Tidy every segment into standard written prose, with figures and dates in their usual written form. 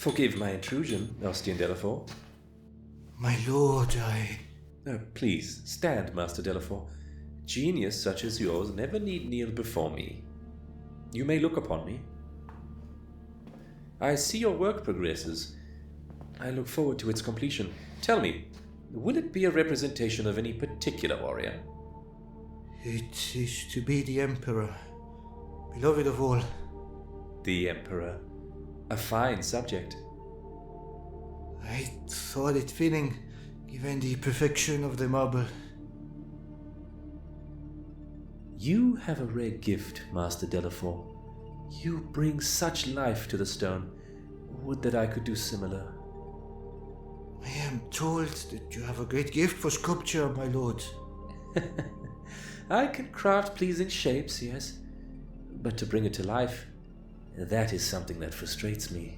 Forgive my intrusion, Ostian Delafour. My lord, Please, stand, Master Delafour. Genius such as yours never need kneel before me. You may look upon me. I see your work progresses. I look forward to its completion. Tell me, will it be a representation of any particular warrior? It is to be the Emperor, beloved of all. The Emperor. A fine subject. I thought it fitting, given the perfection of the marble. You have a rare gift, Master Delafour. You bring such life to the stone. Would that I could do similar. I am told that you have a great gift for sculpture, my lord. I can craft pleasing shapes, yes, but to bring it to life, that is something that frustrates me.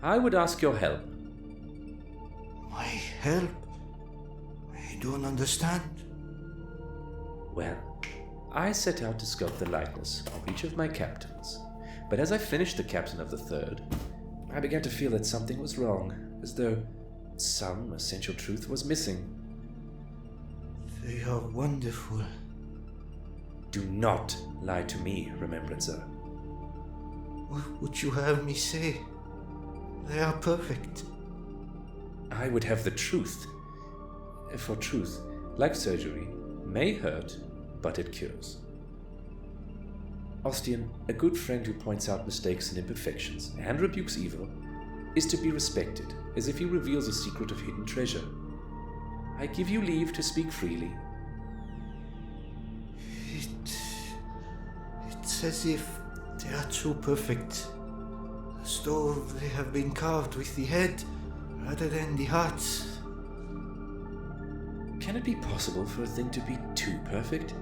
I would ask your help. My help? I don't understand. Well, I set out to sculpt the likeness of each of my captains, but as I finished the captain of the third, I began to feel that something was wrong, as though some essential truth was missing. They are wonderful. Do not lie to me, Remembrancer. What would you have me say? They are perfect. I would have the truth. For truth, like surgery, may hurt, but it cures. Ostian, a good friend who points out mistakes and imperfections and rebukes evil, is to be respected as if he reveals a secret of hidden treasure. I give you leave to speak freely. It's as if they are too perfect, as though they have been carved with the head rather than the heart. Can it be possible for a thing to be too perfect?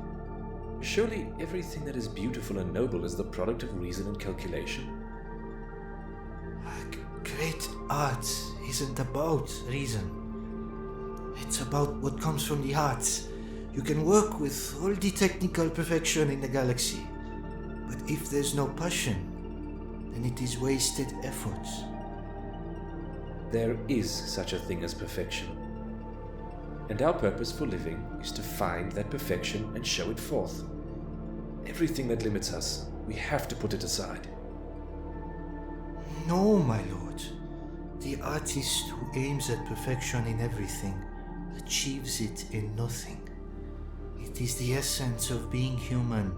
Surely everything that is beautiful and noble is the product of reason and calculation. Great art isn't about reason. It's about what comes from the heart. You can work with all the technical perfection in the galaxy, but if there's no passion, then it is wasted effort. There is such a thing as perfection. And our purpose for living is to find that perfection and show it forth. Everything that limits us, we have to put it aside. No, my lord. The artist who aims at perfection in everything achieves it in nothing. It is the essence of being human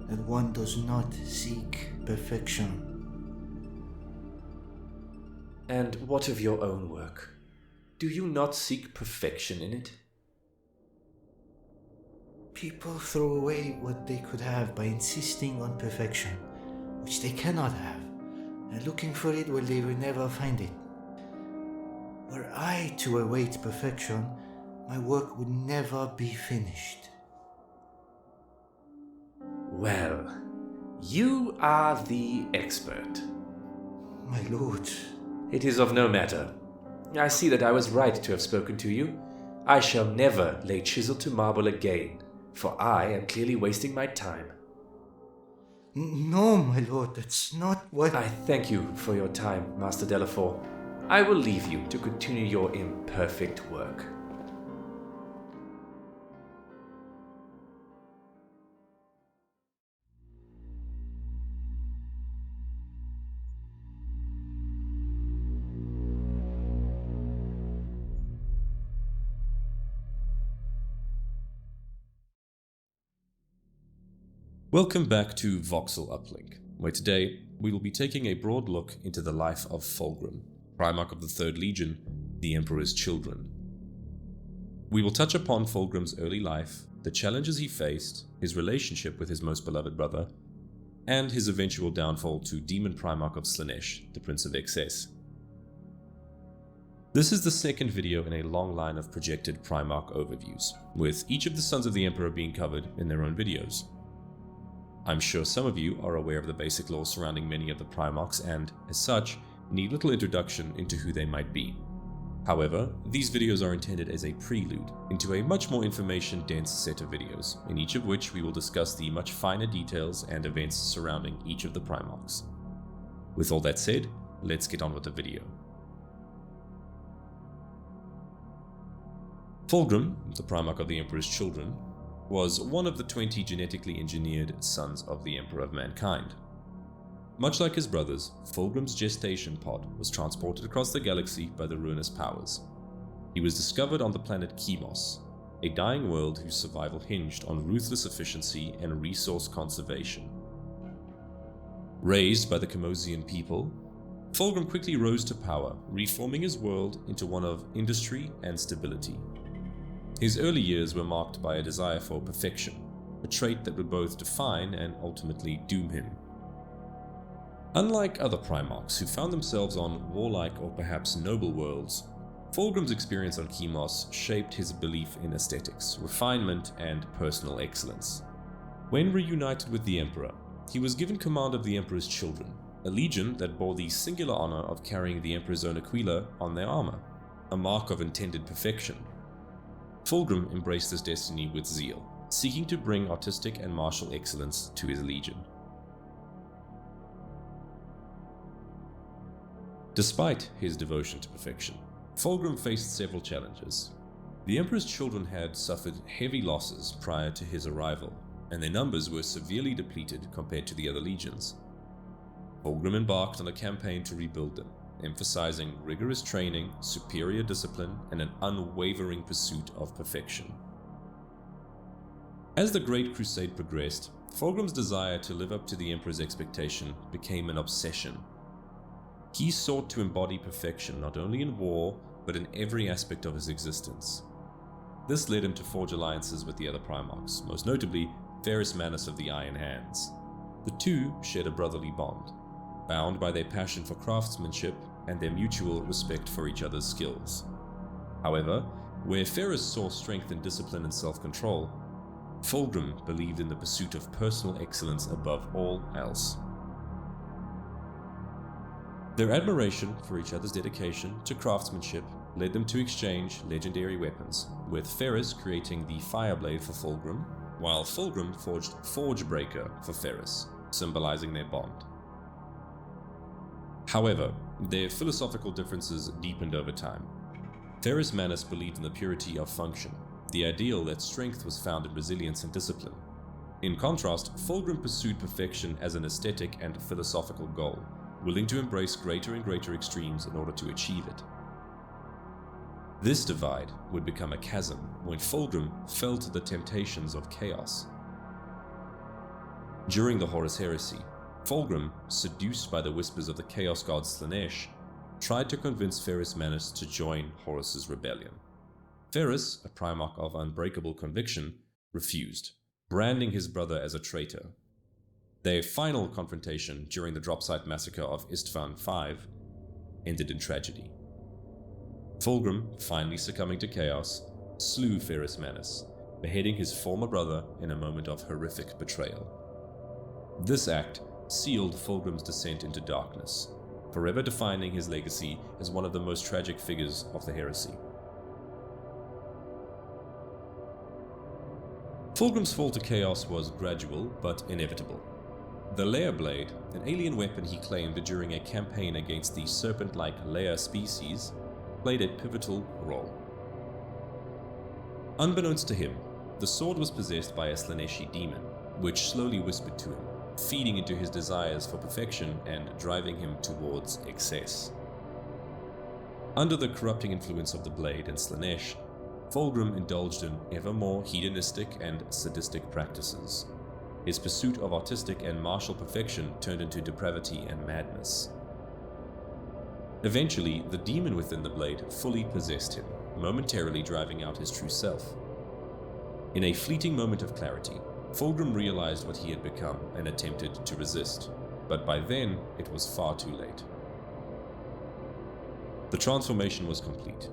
that one does not seek perfection. And what of your own work? Do you not seek perfection in it? People throw away what they could have by insisting on perfection, which they cannot have, and looking for it where they will never find it. Were I to await perfection, my work would never be finished. Well, you are the expert. My lord. It is of no matter. I see that I was right to have spoken to you. I shall never lay chisel to marble again, for I am clearly wasting my time. No, my lord, that's not what... I thank you for your time, Master Delafour. I will leave you to continue your imperfect work. Welcome back to Voxel Uplink, where today we will be taking a broad look into the life of Fulgrim, Primarch of the Third Legion, the Emperor's Children. We will touch upon Fulgrim's early life, the challenges he faced, his relationship with his most beloved brother, and his eventual downfall to Demon Primarch of Slaanesh, the Prince of Excess. This is the second video in a long line of projected Primarch overviews, with each of the Sons of the Emperor being covered in their own videos. I'm sure some of you are aware of the basic lore surrounding many of the Primarchs and, as such, need little introduction into who they might be. However, these videos are intended as a prelude into a much more information-dense set of videos, in each of which we will discuss the much finer details and events surrounding each of the Primarchs. With all that said, let's get on with the video. Fulgrim, the Primarch of the Emperor's children, was one of the 20 genetically engineered sons of the Emperor of Mankind. Much like his brothers, Fulgrim's gestation pod was transported across the galaxy by the ruinous powers. He was discovered on the planet Chemos, a dying world whose survival hinged on ruthless efficiency and resource conservation. Raised by the Chemosian people, Fulgrim quickly rose to power, reforming his world into one of industry and stability. His early years were marked by a desire for perfection, a trait that would both define and ultimately doom him. Unlike other Primarchs who found themselves on warlike or perhaps noble worlds, Fulgrim's experience on Chemos shaped his belief in aesthetics, refinement, and personal excellence. When reunited with the Emperor, he was given command of the Emperor's children, a legion that bore the singular honor of carrying the Emperor's own aquila on their armor, a mark of intended perfection. Fulgrim embraced this destiny with zeal, seeking to bring artistic and martial excellence to his legion. Despite his devotion to perfection, Fulgrim faced several challenges. The Emperor's children had suffered heavy losses prior to his arrival, and their numbers were severely depleted compared to the other legions. Fulgrim embarked on a campaign to rebuild them, emphasizing rigorous training, superior discipline, and an unwavering pursuit of perfection. As the Great Crusade progressed, Fulgrim's desire to live up to the Emperor's expectation became an obsession. He sought to embody perfection not only in war, but in every aspect of his existence. This led him to forge alliances with the other Primarchs, most notably Ferrus Manus of the Iron Hands. The two shared a brotherly bond, bound by their passion for craftsmanship and their mutual respect for each other's skills. However, where Ferrus saw strength in discipline and self-control, Fulgrim believed in the pursuit of personal excellence above all else. Their admiration for each other's dedication to craftsmanship led them to exchange legendary weapons, with Ferrus creating the Fireblade for Fulgrim, while Fulgrim forged Forgebreaker for Ferrus, symbolizing their bond. However, their philosophical differences deepened over time. Ferrus Manus believed in the purity of function, the ideal that strength was found in resilience and discipline. In contrast, Fulgrim pursued perfection as an aesthetic and philosophical goal, willing to embrace greater and greater extremes in order to achieve it. This divide would become a chasm when Fulgrim fell to the temptations of chaos. During the Horus Heresy, Fulgrim, seduced by the whispers of the chaos god Slaanesh, tried to convince Ferrus Manus to join Horus's rebellion. Ferrus, a Primarch of unbreakable conviction, refused, branding his brother as a traitor. Their final confrontation during the Dropsite massacre of Istvan V ended in tragedy. Fulgrim, finally succumbing to chaos, slew Ferrus Manus, beheading his former brother in a moment of horrific betrayal. This act sealed Fulgrim's descent into darkness, forever defining his legacy as one of the most tragic figures of the heresy. Fulgrim's fall to chaos was gradual but inevitable. The Lair Blade, an alien weapon he claimed during a campaign against the serpent-like Lair species, played a pivotal role. Unbeknownst to him, the sword was possessed by a Slaaneshi demon, which slowly whispered to him, feeding into his desires for perfection and driving him towards excess. Under the corrupting influence of the blade and Slaanesh, Fulgrim indulged in ever more hedonistic and sadistic practices. His pursuit of artistic and martial perfection turned into depravity and madness. Eventually, the demon within the blade fully possessed him, momentarily driving out his true self. In a fleeting moment of clarity, Fulgrim realized what he had become and attempted to resist, but by then it was far too late. The transformation was complete.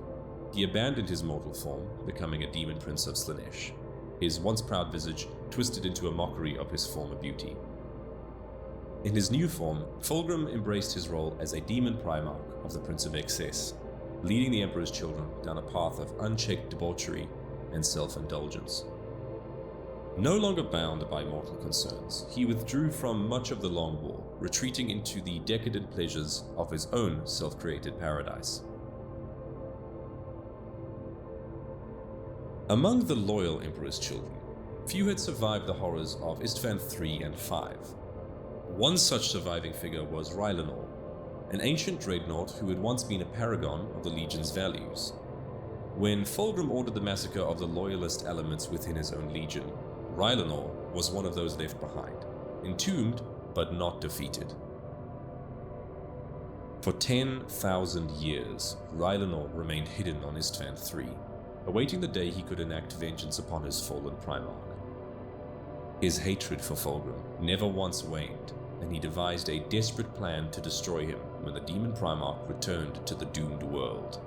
He abandoned his mortal form, becoming a demon prince of Slaanesh, his once proud visage twisted into a mockery of his former beauty. In his new form, Fulgrim embraced his role as a demon Primarch of the Prince of Excess, leading the Emperor's children down a path of unchecked debauchery and self-indulgence. No longer bound by mortal concerns, he withdrew from much of the Long War, retreating into the decadent pleasures of his own self-created paradise. Among the loyal Emperor's children, few had survived the horrors of Istvan III and V. One such surviving figure was Ryllenor, an ancient dreadnought who had once been a paragon of the Legion's values. When Fulgrim ordered the massacre of the loyalist elements within his own legion, Ryllenor was one of those left behind, entombed but not defeated. For 10,000 years, Ryllenor remained hidden on Istvan III, awaiting the day he could enact vengeance upon his fallen Primarch. His hatred for Fulgrim never once waned, and he devised a desperate plan to destroy him when the demon Primarch returned to the doomed world.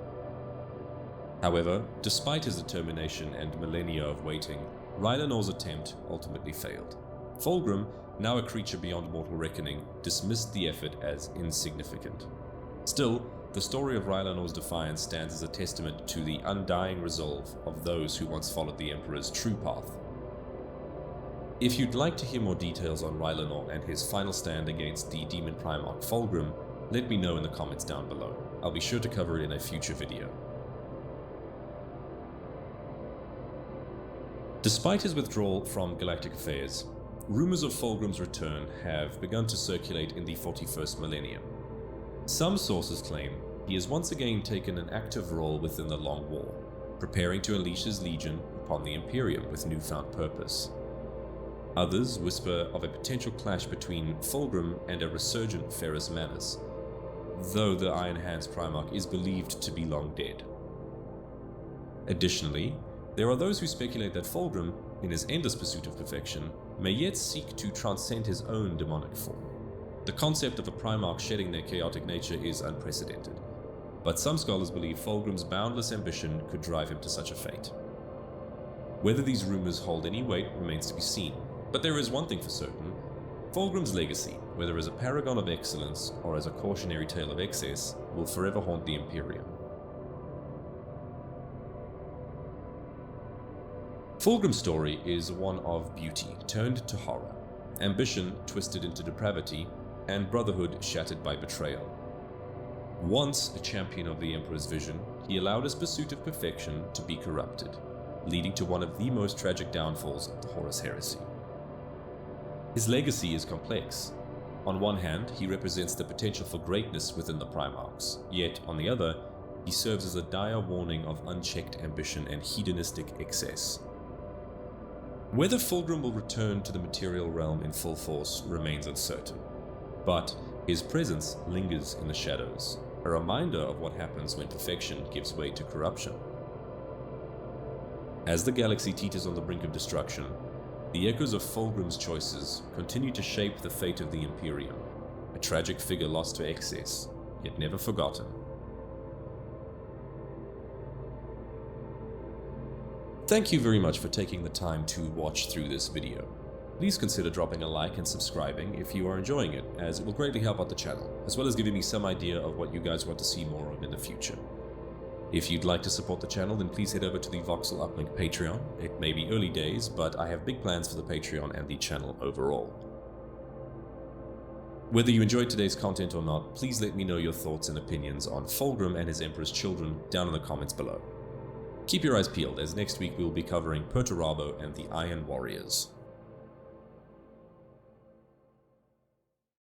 However, despite his determination and millennia of waiting, Ryllenor's attempt ultimately failed. Fulgrim, now a creature beyond mortal reckoning, dismissed the effort as insignificant. Still, the story of Ryllenor's defiance stands as a testament to the undying resolve of those who once followed the Emperor's true path. If you'd like to hear more details on Ryllenor and his final stand against the demon Primarch Fulgrim, let me know in the comments down below. I'll be sure to cover it in a future video. Despite his withdrawal from galactic affairs, rumors of Fulgrim's return have begun to circulate in the 41st millennium. Some sources claim he has once again taken an active role within the Long War, preparing to unleash his legion upon the Imperium with newfound purpose. Others whisper of a potential clash between Fulgrim and a resurgent Ferrus Manus, though the Iron Hands Primarch is believed to be long dead. Additionally, there are those who speculate that Fulgrim, in his endless pursuit of perfection, may yet seek to transcend his own demonic form. The concept of a Primarch shedding their chaotic nature is unprecedented, but some scholars believe Fulgrim's boundless ambition could drive him to such a fate. Whether these rumors hold any weight remains to be seen, but there is one thing for certain: Fulgrim's legacy, whether as a paragon of excellence or as a cautionary tale of excess, will forever haunt the Imperium. Fulgrim's story is one of beauty turned to horror, ambition twisted into depravity, and brotherhood shattered by betrayal. Once a champion of the Emperor's vision, he allowed his pursuit of perfection to be corrupted, leading to one of the most tragic downfalls of the Horus Heresy. His legacy is complex. On one hand, he represents the potential for greatness within the Primarchs, yet on the other, he serves as a dire warning of unchecked ambition and hedonistic excess. Whether Fulgrim will return to the material realm in full force remains uncertain, but his presence lingers in the shadows, a reminder of what happens when perfection gives way to corruption. As the galaxy teeters on the brink of destruction, the echoes of Fulgrim's choices continue to shape the fate of the Imperium, a tragic figure lost to excess, yet never forgotten. Thank you very much for taking the time to watch through this video. Please consider dropping a like and subscribing if you are enjoying it, as it will greatly help out the channel, as well as giving me some idea of what you guys want to see more of in the future. If you'd like to support the channel, then please head over to the Voxel Uplink Patreon. It may be early days, but I have big plans for the Patreon and the channel overall. Whether you enjoyed today's content or not, please let me know your thoughts and opinions on Fulgrim and his Emperor's children down in the comments below. Keep your eyes peeled, as next week we will be covering Perturabo and the Iron Warriors.